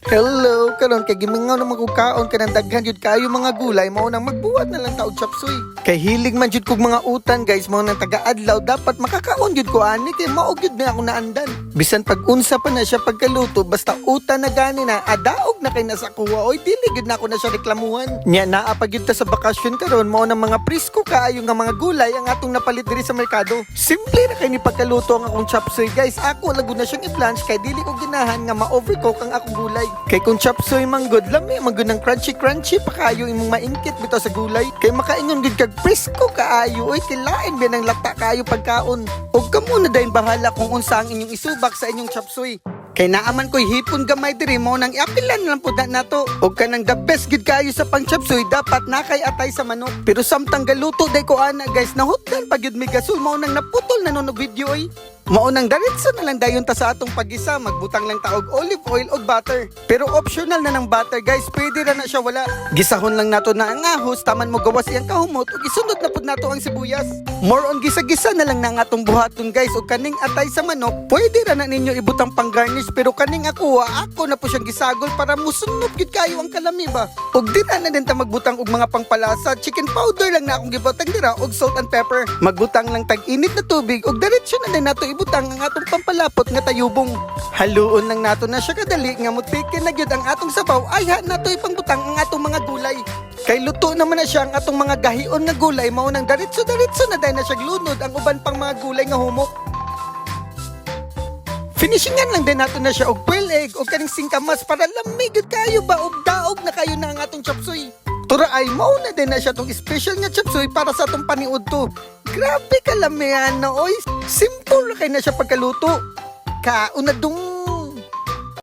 Hello, karon kay gimingaw na magkukaon ka ng daghan jud kayo mga gulay mao nang magbuhat na lang taog chapsuy. Kay hilig man jud kog mga utan guys mao nang taga-adlaw dapat makakaon jud ko ani kay mao gyud na ako naandan. Bisan pag unsa pa na siya pagkaluto basta utan na gani na adaog na kay nasa kuha oy dili gyud na ako na siya reklamuhan. Nya naa pa gyud ta sa bakasyon karon mao nang mga presko kaayo nga mga gulay ang atong napalit diri sa merkado. Simple ra kay ni pagkaluto ang akong chapsuy guys. Ako lago na siyang i-blanch kay dili ko ginahan nga ma-overcook ang akong gulay. Kay kung chapsuy manggod, lami manggod ng crunchy pa kayo imong maingkit bitaw sa gulay. Kay makaingon gid kag presko kaayo, oy kilain ba ng lata kayo pagkaon. Og kamo na dayon bahala kung unsa ang inyong isubak sa inyong chapsuy. Kay naaman ko'y hipon gamay diri mo nang iapilan lang po nato. Og kanang the best gid kayo sa pangchapsuy dapat nakay atay sa manok. Pero samtang galuto day ko ana guys, nahutdan pa gyud mi gasol mao nang naputol na no video oy. Mao nang diretso na lang dayon ta sa atong paggisa, magbutang lang ta og olive oil og butter. Pero optional na ng butter guys, pwede ra na siya wala. Gisahon lang nato na ang ahos, taman mo gawas iyang kahumot ug isunod na pud nato ang sibuyas. More on gisa-gisa na lang na ang atong buhaton guys ug kaning atay sa manok, pwede ra na ninyo ibutang pang garnish pero kaning ako na po siyang gisagol para musunog gid kayo ang kalami ba. Ug di na din ta magbutang og mga pangpalasa, chicken powder lang na akong gibutang dira og salt and pepper. Magbutang lang tag-init na tubig ug diretso na din nato ibutang ang atong pampalapot nga tayubong. Haluon lang nato na siya kadali nga mutikin na gyud ang atong sabaw ay nato ipangbutang ang atong mga gulay. Kay luto naman na siya ang atong mga gahion nga gulay mao nang diretso na dahil na siya glunod ang uban pang mga gulay nga humok. Finishingan lang din nato na siya og quail egg o kaning singkamas para lamig kayo ba og daog na kayo na ang atong chapsuy. Tura ay mao na din na siya tong special nga chapsuy para sa atong paniud to. Grabe kalamihan na oy. Simple kay na siya pagkaluto. Kauna dung